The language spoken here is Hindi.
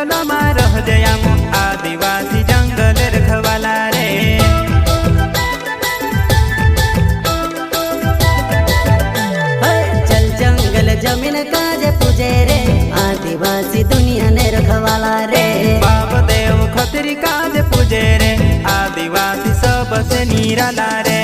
जंगल में रह जयाम आदिवासी जंगल रखवाला रे। चल जंगल जमीन काजे पूजे रे आदिवासी दुनिया ने रखवाला रे। बाप देव खतरी काज पूजे रे आदिवासी सबसे निराला रे।